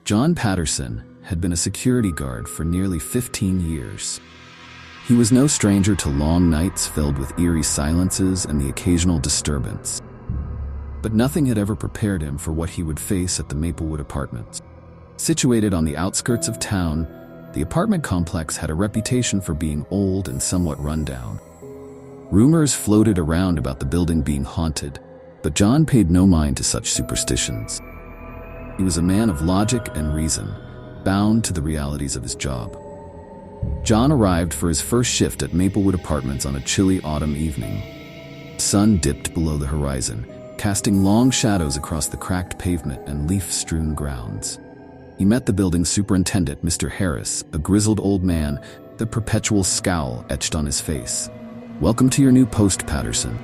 John Patterson had been a security guard for nearly 15 years. He was no stranger to long nights filled with eerie silences and the occasional disturbance. But nothing had ever prepared him for what he would face at the Maplewood apartments. Situated on the outskirts of town, the apartment complex had a reputation for being old and somewhat rundown. Rumors floated around about the building being haunted, but John paid no mind to such superstitions. He was a man of logic and reason, bound to the realities of his job. John arrived for his first shift at Maplewood Apartments on a chilly autumn evening. The sun dipped below the horizon, casting long shadows across the cracked pavement and leaf-strewn grounds. He met the building's superintendent, Mr. Harris, a grizzled old man, the perpetual scowl etched on his face. "Welcome to your new post, Patterson,"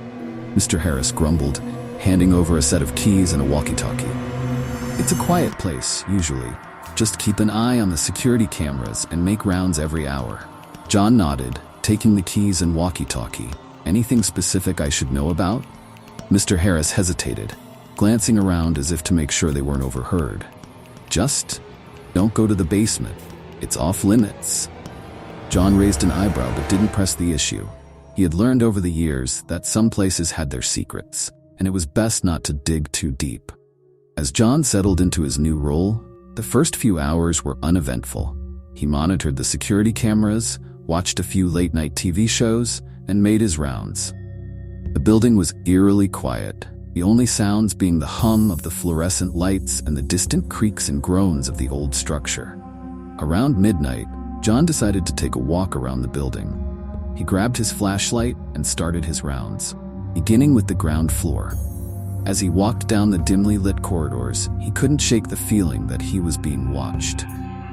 Mr. Harris grumbled, handing over a set of keys and a walkie-talkie. "It's a quiet place, usually. Just keep an eye on the security cameras and make rounds every hour." John nodded, taking the keys and walkie-talkie. "Anything specific I should know about?" Mr. Harris hesitated, glancing around as if to make sure they weren't overheard. "Just don't go to the basement. It's off limits." John raised an eyebrow but didn't press the issue. He had learned over the years that some places had their secrets, and it was best not to dig too deep. As John settled into his new role, the first few hours were uneventful. He monitored the security cameras, watched a few late-night TV shows, and made his rounds. The building was eerily quiet, the only sounds being the hum of the fluorescent lights and the distant creaks and groans of the old structure. Around midnight, John decided to take a walk around the building. He grabbed his flashlight and started his rounds, beginning with the ground floor. As he walked down the dimly lit corridors, he couldn't shake the feeling that he was being watched.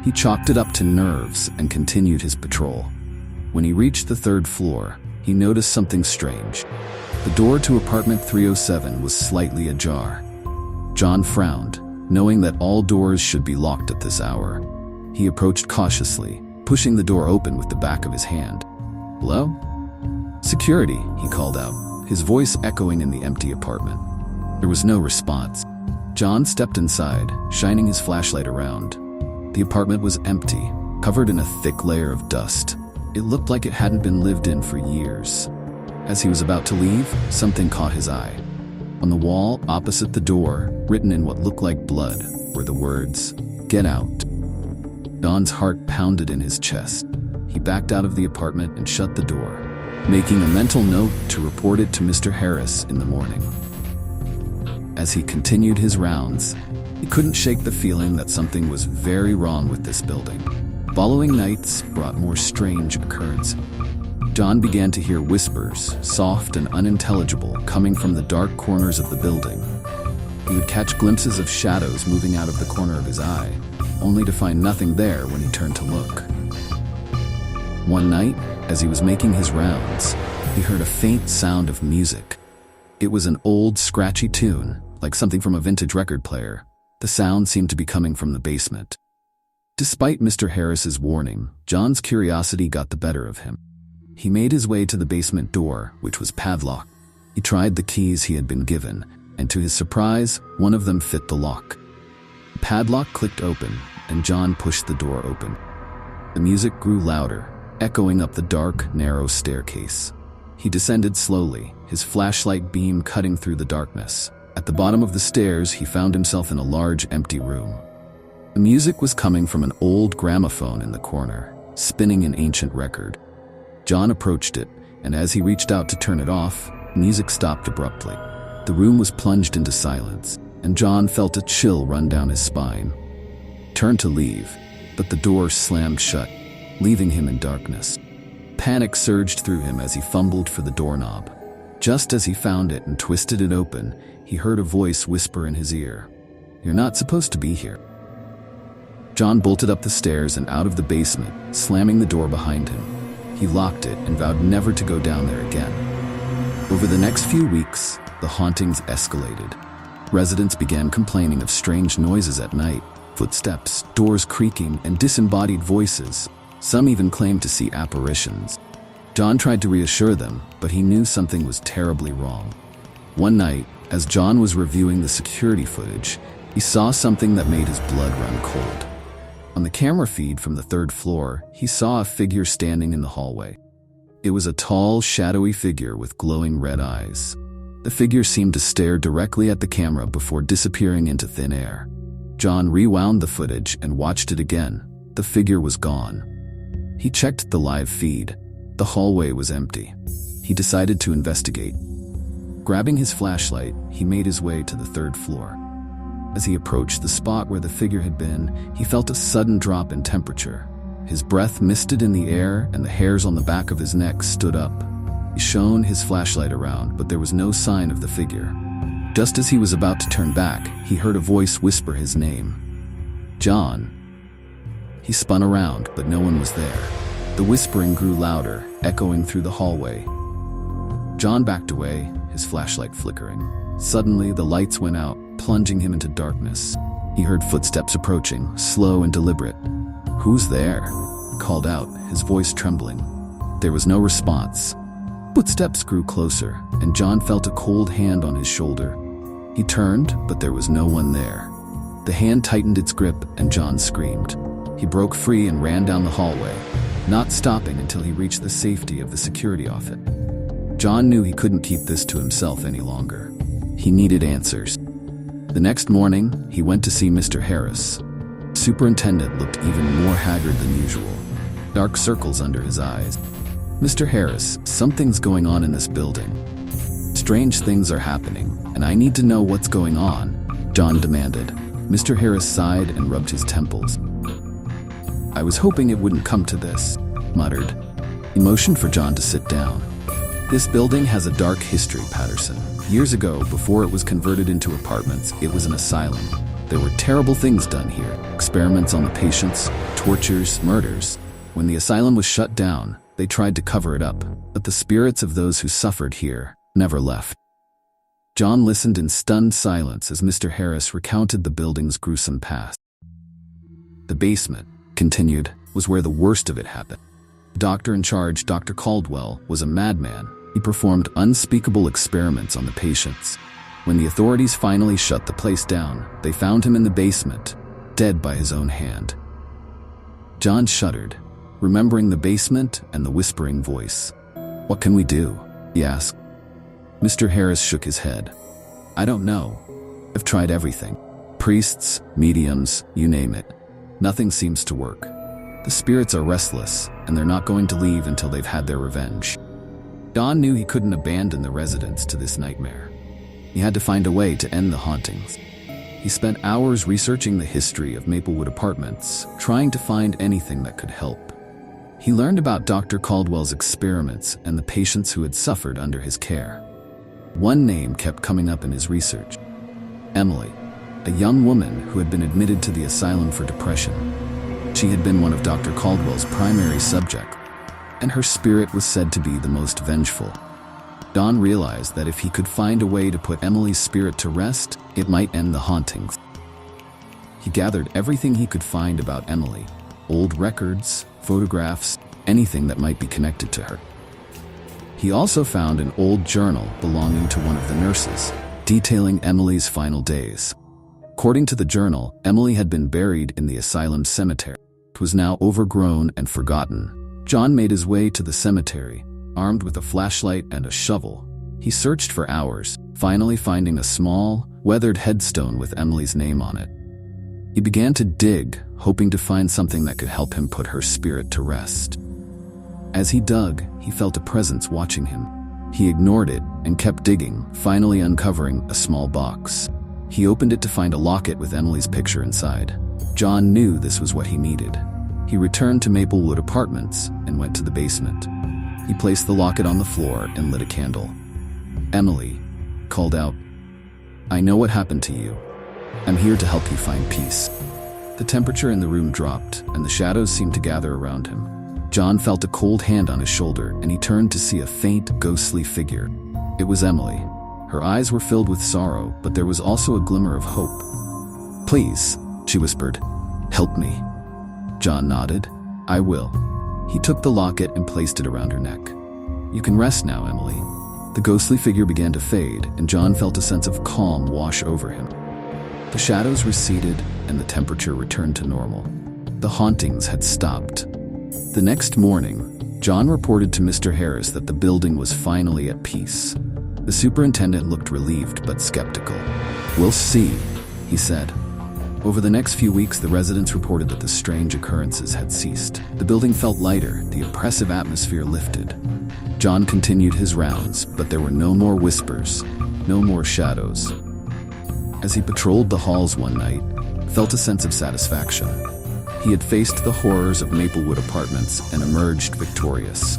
He chalked it up to nerves and continued his patrol. When he reached the third floor, he noticed something strange. The door to apartment 307 was slightly ajar. John frowned, knowing that all doors should be locked at this hour. He approached cautiously, pushing the door open with the back of his hand. "Hello?" "Security," he called out, his voice echoing in the empty apartment. There was no response. John stepped inside, shining his flashlight around. The apartment was empty, covered in a thick layer of dust. It looked like it hadn't been lived in for years. As he was about to leave, something caught his eye. On the wall, opposite the door, written in what looked like blood, were the words, "Get out." John's heart pounded in his chest. He backed out of the apartment and shut the door, making a mental note to report it to Mr. Harris in the morning. As he continued his rounds, he couldn't shake the feeling that something was very wrong with this building. Following nights brought more strange occurrences. John began to hear whispers, soft and unintelligible, coming from the dark corners of the building. He would catch glimpses of shadows moving out of the corner of his eye, only to find nothing there when he turned to look. One night, as he was making his rounds, he heard a faint sound of music. It was an old, scratchy tune, like something from a vintage record player. The sound seemed to be coming from the basement. Despite Mr. Harris's warning, John's curiosity got the better of him. He made his way to the basement door, which was padlocked. He tried the keys he had been given, and to his surprise, one of them fit the lock. The padlock clicked open, and John pushed the door open. The music grew louder, echoing up the dark, narrow staircase. He descended slowly, his flashlight beam cutting through the darkness. At the bottom of the stairs, he found himself in a large, empty room. The music was coming from an old gramophone in the corner, spinning an ancient record. John approached it, and as he reached out to turn it off, music stopped abruptly. The room was plunged into silence, and John felt a chill run down his spine. He turned to leave, but the door slammed shut, leaving him in darkness. Panic surged through him as he fumbled for the doorknob. Just as he found it and twisted it open, he heard a voice whisper in his ear, "You're not supposed to be here." John bolted up the stairs and out of the basement, slamming the door behind him. He locked it and vowed never to go down there again. Over the next few weeks, the hauntings escalated. Residents began complaining of strange noises at night, footsteps, doors creaking, and disembodied voices. Some even claimed to see apparitions. John tried to reassure them, but he knew something was terribly wrong. One night, as John was reviewing the security footage, He saw something that made his blood run cold. On the camera feed from the third floor, he saw a figure standing in the hallway. It was a tall, shadowy figure with glowing red eyes. The figure seemed to stare directly at the camera before disappearing into thin air. John rewound the footage and watched it again. The figure was gone. He checked the live feed. The hallway was empty. He decided to investigate. Grabbing his flashlight, he made his way to the third floor. As he approached the spot where the figure had been, he felt a sudden drop in temperature. His breath misted in the air and the hairs on the back of his neck stood up. He shone his flashlight around, but there was no sign of the figure. Just as he was about to turn back, he heard a voice whisper his name. John. He spun around, but no one was there. The whispering grew louder, echoing through the hallway. John backed away, his flashlight flickering. Suddenly, the lights went out, plunging him into darkness. He heard footsteps approaching, slow and deliberate. "Who's there?" he called out, his voice trembling. There was no response. Footsteps grew closer, and John felt a cold hand on his shoulder. He turned, but there was no one there. The hand tightened its grip, and John screamed. He broke free and ran down the hallway, not stopping until he reached the safety of the security office. John knew he couldn't keep this to himself any longer. He needed answers. The next morning, he went to see Mr. Harris. The superintendent looked even more haggard than usual, dark circles under his eyes. "Mr. Harris, something's going on in this building. Strange things are happening, and I need to know what's going on," John demanded. Mr. Harris sighed and rubbed his temples. "I was hoping it wouldn't come to this," muttered. He motioned for John to sit down. "This building has a dark history, Patterson. Years ago, before it was converted into apartments, it was an asylum. There were terrible things done here, experiments on the patients, tortures, murders. When the asylum was shut down, they tried to cover it up, but the spirits of those who suffered here never left." John listened in stunned silence as Mr. Harris recounted the building's gruesome past. "The basement," continued, "was where the worst of it happened. The doctor in charge, Dr. Caldwell, was a madman. He performed unspeakable experiments on the patients. When the authorities finally shut the place down, they found him in the basement, dead by his own hand." John shuddered, remembering the basement and the whispering voice. "What can we do?" he asked. Mr. Harris shook his head. "I don't know. I've tried everything. Priests, mediums, you name it. Nothing seems to work. The spirits are restless, and they're not going to leave until they've had their revenge." John knew he couldn't abandon the residents to this nightmare. He had to find a way to end the hauntings. He spent hours researching the history of Maplewood apartments, trying to find anything that could help. He learned about Dr. Caldwell's experiments and the patients who had suffered under his care. One name kept coming up in his research: Emily, a young woman who had been admitted to the asylum for depression. She had been one of Dr. Caldwell's primary subjects, and her spirit was said to be the most vengeful. Don realized that if he could find a way to put Emily's spirit to rest, it might end the hauntings. He gathered everything he could find about Emily: old records, photographs, anything that might be connected to her. He also found an old journal belonging to one of the nurses, detailing Emily's final days. According to the journal, Emily had been buried in the asylum cemetery. It was now overgrown and forgotten. John made his way to the cemetery, armed with a flashlight and a shovel. He searched for hours, finally finding a small, weathered headstone with Emily's name on it. He began to dig, hoping to find something that could help him put her spirit to rest. As he dug, he felt a presence watching him. He ignored it and kept digging, finally uncovering a small box. He opened it to find a locket with Emily's picture inside. John knew this was what he needed. He returned to Maplewood Apartments and went to the basement. He placed the locket on the floor and lit a candle. "Emily," called out, "I know what happened to you. I'm here to help you find peace." The temperature in the room dropped, and the shadows seemed to gather around him. John felt a cold hand on his shoulder, and he turned to see a faint, ghostly figure. It was Emily. Her eyes were filled with sorrow, but there was also a glimmer of hope. "Please," she whispered, "help me." John nodded. "I will." He took the locket and placed it around her neck. "You can rest now, Emily." The ghostly figure began to fade, and John felt a sense of calm wash over him. The shadows receded and the temperature returned to normal. The hauntings had stopped. The next morning, John reported to Mr. Harris that the building was finally at peace. The superintendent looked relieved but skeptical. "We'll see," he said. Over the next few weeks, the residents reported that the strange occurrences had ceased. The building felt lighter, the oppressive atmosphere lifted. John continued his rounds, but there were no more whispers, no more shadows. As he patrolled the halls one night, felt a sense of satisfaction. He had faced the horrors of Maplewood apartments and emerged victorious.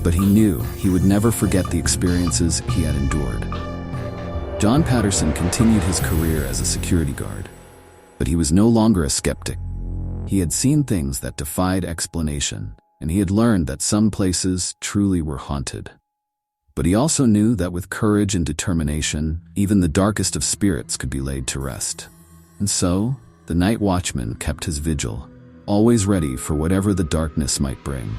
But he knew he would never forget the experiences he had endured. John Patterson continued his career as a security guard, but he was no longer a skeptic. He had seen things that defied explanation, and he had learned that some places truly were haunted. But he also knew that with courage and determination, even the darkest of spirits could be laid to rest. And so, the night watchman kept his vigil, always ready for whatever the darkness might bring.